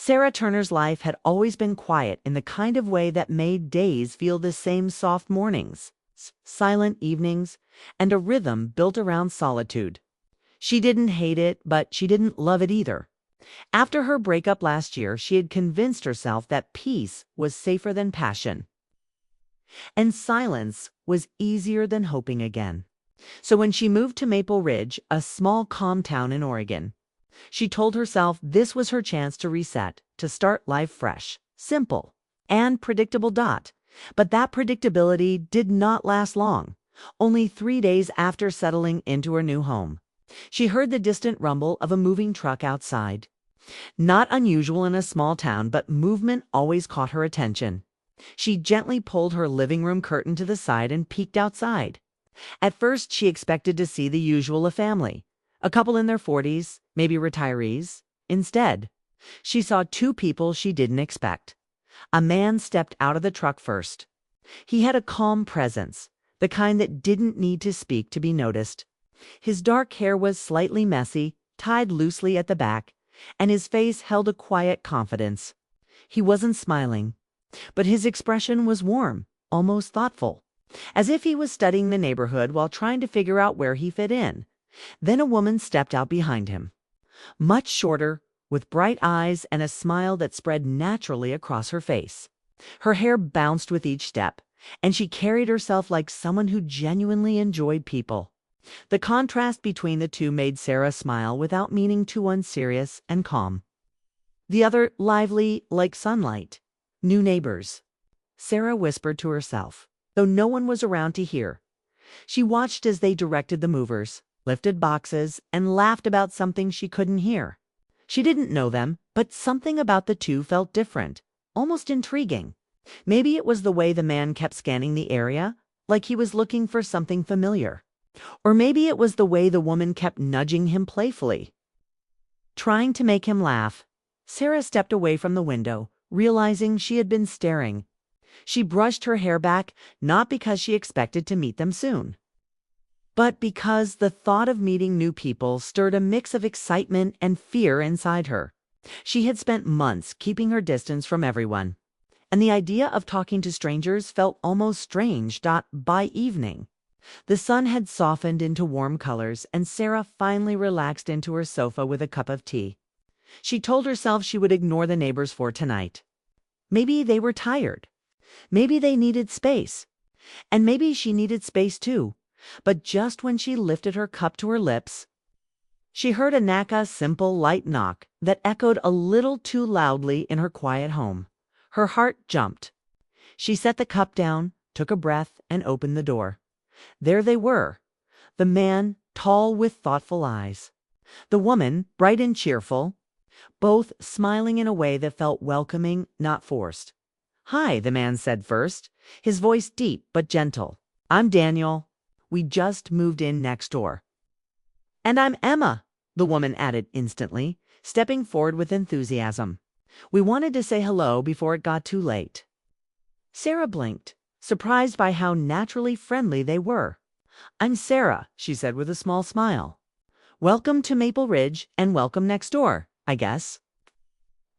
Sarah Turner's life had always been quiet in the kind of way that made days feel the same: soft mornings, silent evenings, and a rhythm built around solitude. She didn't hate it, but she didn't love it either. After her breakup last year, she had convinced herself that peace was safer than passion, and silence was easier than hoping again. So when she moved to Maple Ridge, a small calm town in Oregon, she told herself this was her chance to reset, to start life fresh, simple, and predictable. But that predictability did not last long. Only 3 days after settling into her new home, she heard the distant rumble of a moving truck outside. Not unusual in a small town, but movement always caught her attention. She gently pulled her living room curtain to the side and peeked outside. At first, she expected to see the usual: a family, a couple in their 40s, maybe retirees. Instead, she saw two people she didn't expect. A man stepped out of the truck first. He had a calm presence, the kind that didn't need to speak to be noticed. His dark hair was slightly messy, tied loosely at the back, and his face held a quiet confidence. He wasn't smiling, but his expression was warm, almost thoughtful, as if he was studying the neighborhood while trying to figure out where he fit in. Then a woman stepped out behind him, much shorter, with bright eyes and a smile that spread naturally across her face. Her hair bounced with each step, and she carried herself like someone who genuinely enjoyed people. The contrast between the two made Sarah smile without meaning to, one serious and calm, the other lively like sunlight. New neighbors, Sarah whispered to herself, though no one was around to hear. She watched as they directed the movers, lifted boxes, and laughed about something she couldn't hear. She didn't know them, but something about the two felt different, almost intriguing. Maybe it was the way the man kept scanning the area, like he was looking for something familiar. Or maybe it was the way the woman kept nudging him playfully, trying to make him laugh. Sarah stepped away from the window, realizing she had been staring. She brushed her hair back, not because she expected to meet them soon, but because the thought of meeting new people stirred a mix of excitement and fear inside her. She had spent months keeping her distance from everyone, and the idea of talking to strangers felt almost strange. By evening, the sun had softened into warm colors, and Sarah finally relaxed into her sofa with a cup of tea. She told herself she would ignore the neighbors for tonight. Maybe they were tired. Maybe they needed space. And maybe she needed space too. But just when she lifted her cup to her lips, she heard a simple, light knock that echoed a little too loudly in her quiet home. Her heart jumped. She set the cup down, took a breath, and opened the door. There they were, the man, tall with thoughtful eyes, the woman, bright and cheerful, both smiling in a way that felt welcoming, not forced. "Hi," the man said first, his voice deep but gentle. "I'm Daniel. We just moved in next door." "And I'm Emma," the woman added instantly, stepping forward with enthusiasm. "We wanted to say hello before it got too late." Sarah blinked, surprised by how naturally friendly they were. "I'm Sarah," she said with a small smile. "Welcome to Maple Ridge, and welcome next door, I guess."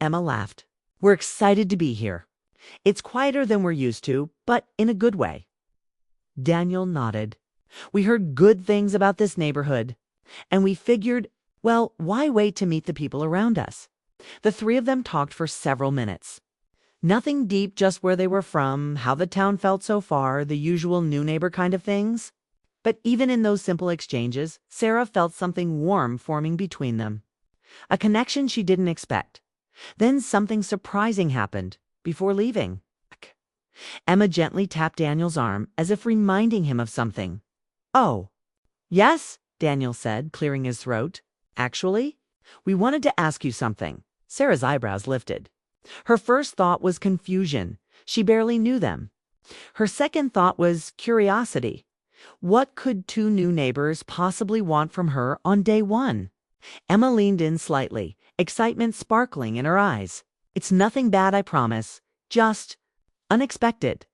Emma laughed. "We're excited to be here. It's quieter than we're used to, but in a good way." Daniel nodded. "We heard good things about this neighborhood, and we figured, well, why wait to meet the people around us?" The three of them talked for several minutes. Nothing deep, just where they were from, how the town felt so far, the usual new neighbor kind of things. But even in those simple exchanges, Sarah felt something warm forming between them. A connection she didn't expect. Then something surprising happened before leaving. Emma gently tapped Daniel's arm, as if reminding him of something. "Oh, yes," Daniel said, clearing his throat. "Actually, we wanted to ask you something." Sarah's eyebrows lifted. Her first thought was confusion. She barely knew them. Her second thought was curiosity. What could two new neighbors possibly want from her on day one? Emma leaned in slightly, excitement sparkling in her eyes. "It's nothing bad, I promise. Just unexpected."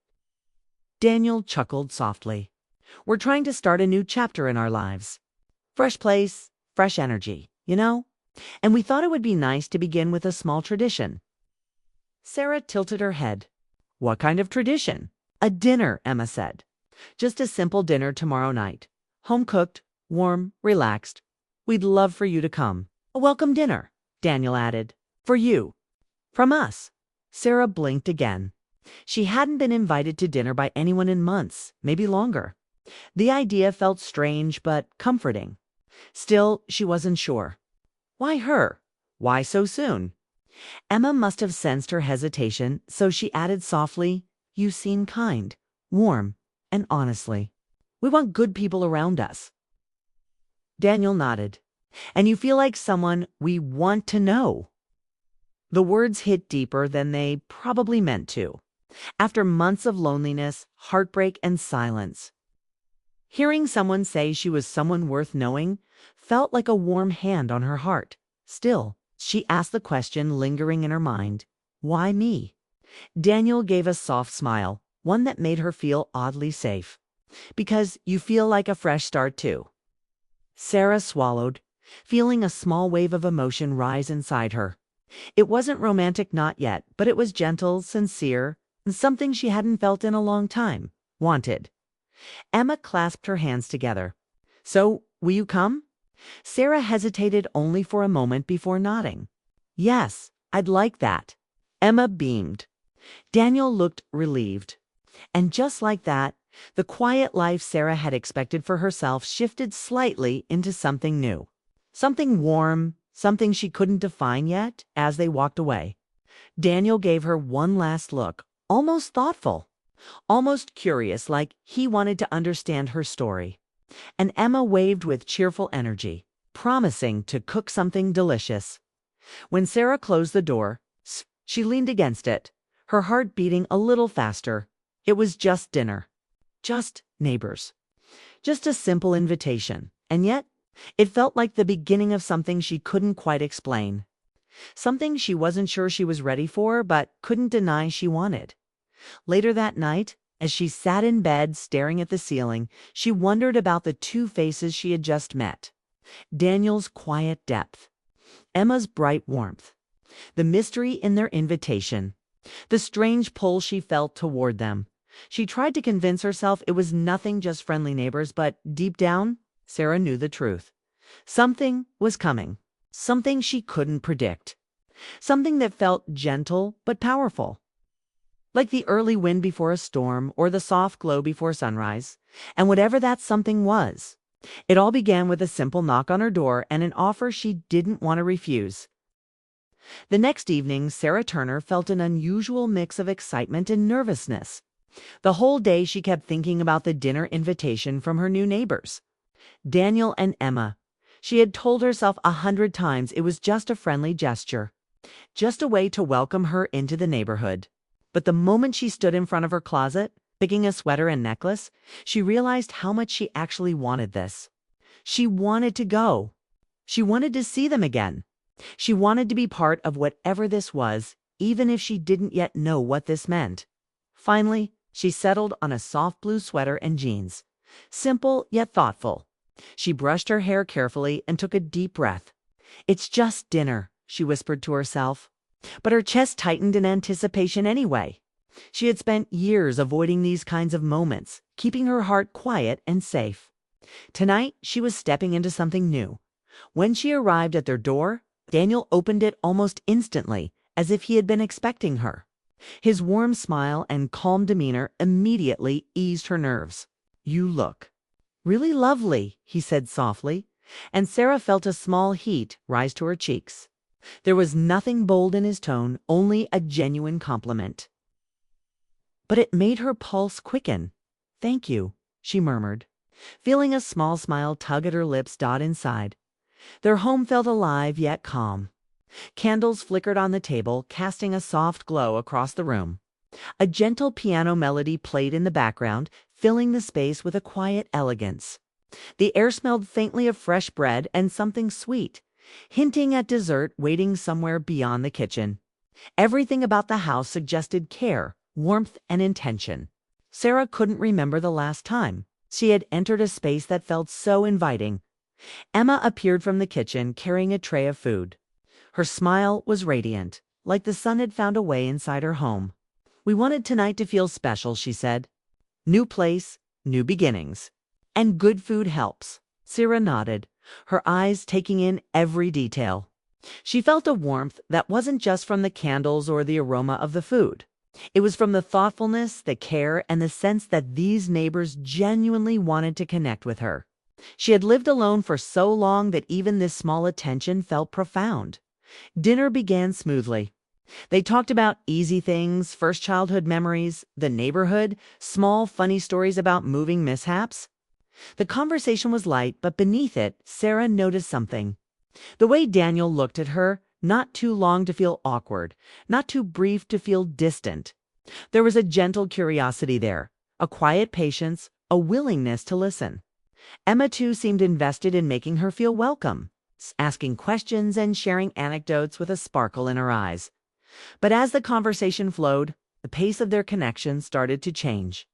Daniel chuckled softly. "We're trying to start a new chapter in our lives. Fresh place, fresh energy, you know? And we thought it would be nice to begin with a small tradition. Sarah tilted her head. What kind of tradition? A dinner, Emma said. Just a simple dinner tomorrow night. Home-cooked, warm, relaxed. We'd love for you to come. A welcome dinner, Daniel added. For you. From us. Sarah blinked again. She hadn't been invited to dinner by anyone in months, maybe longer. The idea felt strange but comforting. Still, she wasn't sure. Why her? Why so soon? Emma must have sensed her hesitation, so she added softly, You seem kind, warm, and honestly. We want good people around us. Daniel nodded. And you feel like someone we want to know. The words hit deeper than they probably meant to. After months of loneliness, heartbreak, and silence, hearing someone say she was someone worth knowing felt like a warm hand on her heart. Still, she asked the question lingering in her mind, Why me? Daniel gave a soft smile, one that made her feel oddly safe. Because you feel like a fresh start too. Sarah swallowed, feeling a small wave of emotion rise inside her. It wasn't romantic, not yet, but it was gentle, sincere, and something she hadn't felt in a long time. Wanted. Emma clasped her hands together. So, will you come? Sarah hesitated only for a moment before nodding. Yes, I'd like that. Emma beamed. Daniel looked relieved. And just like that, the quiet life Sarah had expected for herself shifted slightly into something new. Something warm, something she couldn't define yet, as they walked away. Daniel gave her one last look, almost thoughtful, almost curious, like he wanted to understand her story. And Emma waved with cheerful energy, promising to cook something delicious. When Sarah closed the door, she leaned against it, her heart beating a little faster. It was just dinner. Just neighbors. Just a simple invitation. And yet, it felt like the beginning of something she couldn't quite explain. Something she wasn't sure she was ready for, but couldn't deny she wanted. Later that night, as she sat in bed staring at the ceiling, she wondered about the two faces she had just met. Daniel's quiet depth. Emma's bright warmth. The mystery in their invitation. The strange pull she felt toward them. She tried to convince herself it was nothing, just friendly neighbors, but deep down, Sarah knew the truth. Something was coming. Something she couldn't predict. Something that felt gentle but powerful. Like the early wind before a storm or the soft glow before sunrise. And whatever that something was, it all began with a simple knock on her door and an offer she didn't want to refuse. The next evening, Sarah Turner felt an unusual mix of excitement and nervousness. The whole day she kept thinking about the dinner invitation from her new neighbors. Daniel and Emma. She had told herself 100 times it was just a friendly gesture. Just a way to welcome her into the neighborhood. But the moment she stood in front of her closet, picking a sweater and necklace, she realized how much she actually wanted this. She wanted to go. She wanted to see them again. She wanted to be part of whatever this was, even if she didn't yet know what this meant. Finally, she settled on a soft blue sweater and jeans. Simple yet thoughtful. She brushed her hair carefully and took a deep breath. It's just dinner, she whispered to herself. But her chest tightened in anticipation anyway. She had spent years avoiding these kinds of moments, keeping her heart quiet and safe. Tonight, she was stepping into something new. When she arrived at their door, Daniel opened it almost instantly, as if he had been expecting her. His warm smile and calm demeanor immediately eased her nerves. You look really lovely, he said softly, and Sarah felt a small heat rise to her cheeks. There was nothing bold in his tone, only a genuine compliment. But it made her pulse quicken. Thank you, she murmured, feeling a small smile tug at her lips inside. Their home felt alive yet calm. Candles flickered on the table, casting a soft glow across the room. A gentle piano melody played in the background, filling the space with a quiet elegance. The air smelled faintly of fresh bread and something sweet, hinting at dessert waiting somewhere beyond the kitchen. Everything about the house suggested care, warmth, and intention. Sarah couldn't remember the last time she had entered a space that felt so inviting, Emma appeared from the kitchen carrying a tray of food. Her smile was radiant, like the sun had found a way inside her home. "We wanted tonight to feel special," she said. "New place, new beginnings. And good food helps." Sarah nodded, her eyes taking in every detail. She felt a warmth that wasn't just from the candles or the aroma of the food. It was from the thoughtfulness, the care, and the sense that these neighbors genuinely wanted to connect with her. She had lived alone for so long that even this small attention felt profound. Dinner began smoothly. They talked about easy things, first childhood memories, the neighborhood, small funny stories about moving mishaps. The conversation was light, but beneath it, Sarah noticed something. The way Daniel looked at her, not too long to feel awkward, not too brief to feel distant. There was a gentle curiosity there, a quiet patience, a willingness to listen. Emma, too, seemed invested in making her feel welcome, asking questions and sharing anecdotes with a sparkle in her eyes. But as the conversation flowed, the pace of their connection started to change.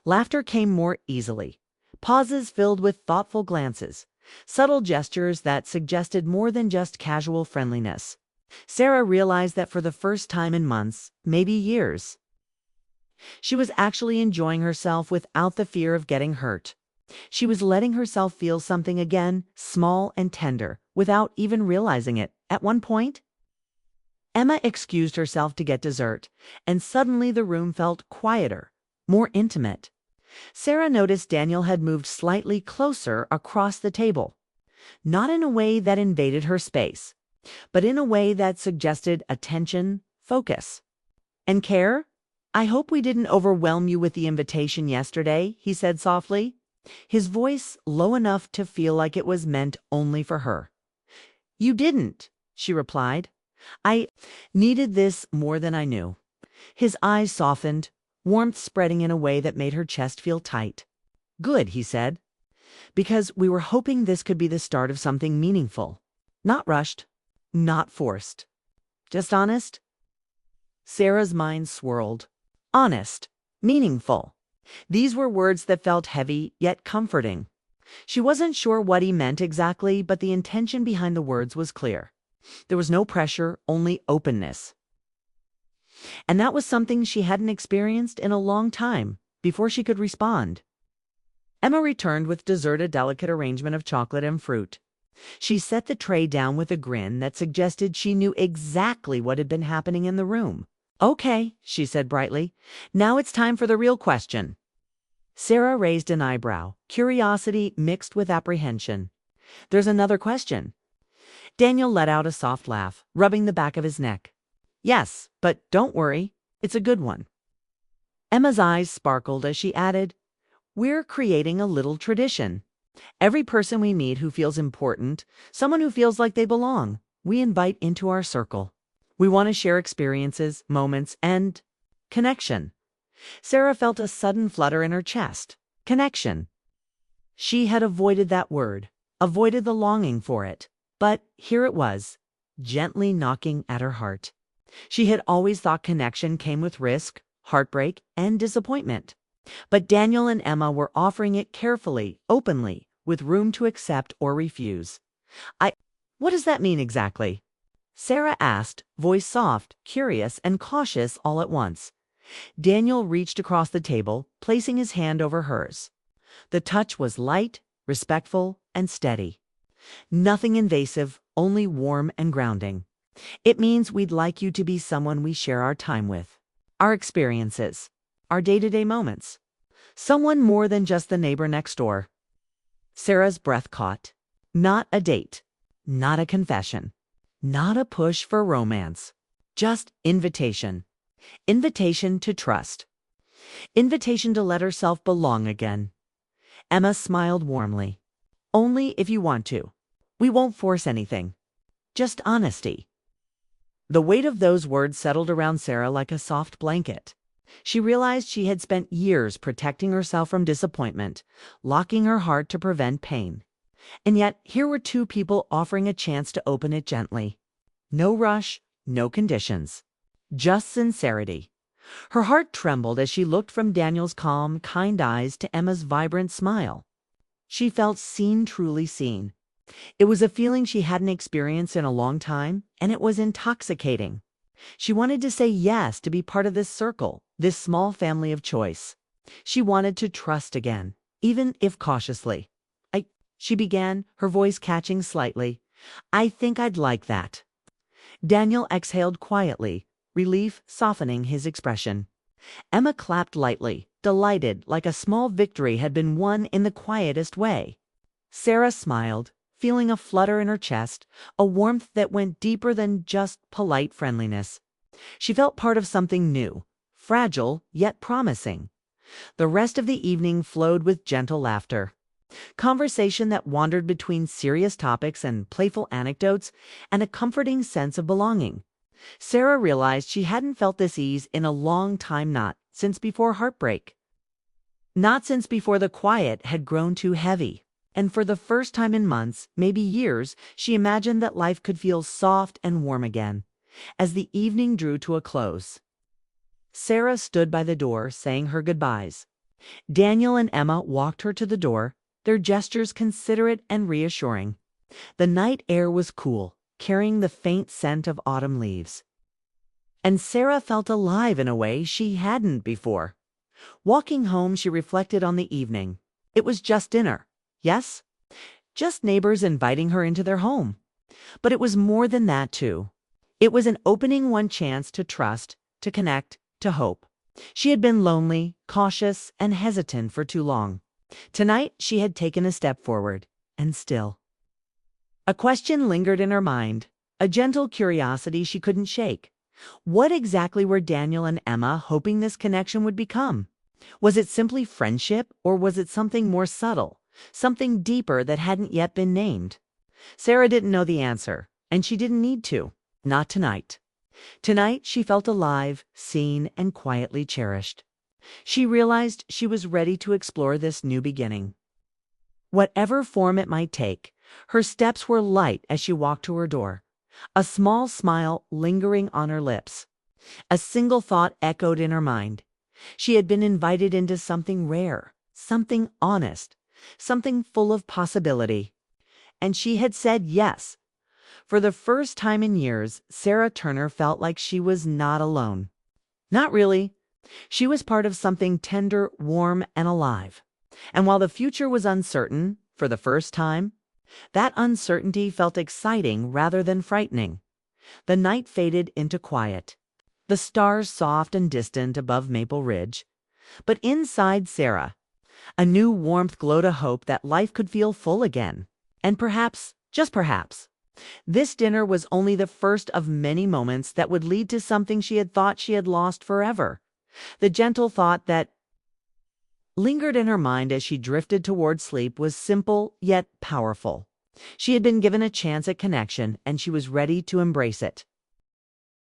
Laughter came more easily. Pauses filled with thoughtful glances, subtle gestures that suggested more than just casual friendliness. Sarah realized that for the first time in months, maybe years, she was actually enjoying herself without the fear of getting hurt. She was letting herself feel something again, small and tender, without even realizing it. At one point, Emma excused herself to get dessert, and suddenly the room felt quieter, more intimate. Sarah noticed Daniel had moved slightly closer across the table, not in a way that invaded her space, but in a way that suggested attention, focus, and care. "I hope we didn't overwhelm you with the invitation yesterday," he said softly, his voice low enough to feel like it was meant only for her. "You didn't," she replied. "I needed this more than I knew." His eyes softened, warmth spreading in a way that made her chest feel tight. "Good," he said, "because we were hoping this could be the start of something meaningful. Not rushed, not forced. Just honest." Sarah's mind swirled. Honest, meaningful. These were words that felt heavy, yet comforting. She wasn't sure what he meant exactly, but the intention behind the words was clear. There was no pressure, only openness. And that was something she hadn't experienced in a long time before she could respond. Emma returned with dessert, a delicate arrangement of chocolate and fruit. She set the tray down with a grin that suggested she knew exactly what had been happening in the room. "Okay," she said brightly. "Now it's time for the real question." Sarah raised an eyebrow, curiosity mixed with apprehension. "There's another question." Daniel let out a soft laugh, rubbing the back of his neck. "Yes, but don't worry, it's a good one." Emma's eyes sparkled as she added, "We're creating a little tradition. Every person we meet who feels important, someone who feels like they belong, we invite into our circle. We want to share experiences, moments, and connection." Sarah felt a sudden flutter in her chest. Connection. She had avoided that word, avoided the longing for it. But here it was, gently knocking at her heart. She had always thought connection came with risk, heartbreak, and disappointment. But Daniel and Emma were offering it carefully, openly, with room to accept or refuse. What does that mean exactly?" Sarah asked, voice soft, curious, and cautious all at once. Daniel reached across the table, placing his hand over hers. The touch was light, respectful, and steady. Nothing invasive, only warm and grounding. "It means we'd like you to be someone we share our time with, our experiences, our day-to-day moments. Someone more than just the neighbor next door." Sarah's breath caught. Not a date, not a confession, not a push for romance. Just invitation. Invitation to trust. Invitation to let herself belong again. Emma smiled warmly. "Only if you want to. We won't force anything. Just honesty." The weight of those words settled around Sarah like a soft blanket. She realized she had spent years protecting herself from disappointment, locking her heart to prevent pain. And yet, here were two people offering a chance to open it gently. No rush, no conditions. Just sincerity. Her heart trembled as she looked from Daniel's calm, kind eyes to Emma's vibrant smile. She felt seen, truly seen. It was a feeling she hadn't experienced in a long time, and it was intoxicating. She wanted to say yes to be part of this circle, this small family of choice. She wanted to trust again, even if cautiously. She began, her voice catching slightly. I think I'd like that. Daniel exhaled quietly, relief softening his expression. Emma clapped lightly, delighted, like a small victory had been won in the quietest way. Sarah smiled, feeling a flutter in her chest, a warmth that went deeper than just polite friendliness. She felt part of something new, fragile yet promising. The rest of the evening flowed with gentle laughter. Conversation that wandered between serious topics and playful anecdotes, and a comforting sense of belonging. Sarah realized she hadn't felt this ease in a long time, not since before heartbreak. Not since before the quiet had grown too heavy. And for the first time in months, maybe years, she imagined that life could feel soft and warm again. As the evening drew to a close, Sarah stood by the door saying her goodbyes. Daniel and Emma walked her to the door, their gestures considerate and reassuring. The night air was cool, carrying the faint scent of autumn leaves. And Sarah felt alive in a way she hadn't before. Walking home, she reflected on the evening. It was just dinner. Yes? Just neighbors inviting her into their home. But it was more than that, too. It was an opening one chance to trust, to connect, to hope. She had been lonely, cautious, and hesitant for too long. Tonight, she had taken a step forward, and still. A question lingered in her mind, a gentle curiosity she couldn't shake. What exactly were Daniel and Emma hoping this connection would become? Was it simply friendship, or was it something more subtle, something deeper that hadn't yet been named? Sarah didn't know the answer, and she didn't need to. Not tonight. Tonight, she felt alive, seen, and quietly cherished. She realized she was ready to explore this new beginning. Whatever form it might take, her steps were light as she walked to her door, a small smile lingering on her lips. A single thought echoed in her mind. She had been invited into something rare, something honest, something full of possibility. And she had said yes. For the first time in years, Sarah Turner felt like she was not alone. Not really. She was part of something tender, warm, and alive. And while the future was uncertain, for the first time, that uncertainty felt exciting rather than frightening. The night faded into quiet, the stars soft and distant above Maple Ridge. But inside Sarah, a new warmth glowed, a hope that life could feel full again. And perhaps, just perhaps, this dinner was only the first of many moments that would lead to something she had thought she had lost forever. The gentle thought that lingered in her mind as she drifted toward sleep was simple yet powerful. She had been given a chance at connection, and she was ready to embrace it.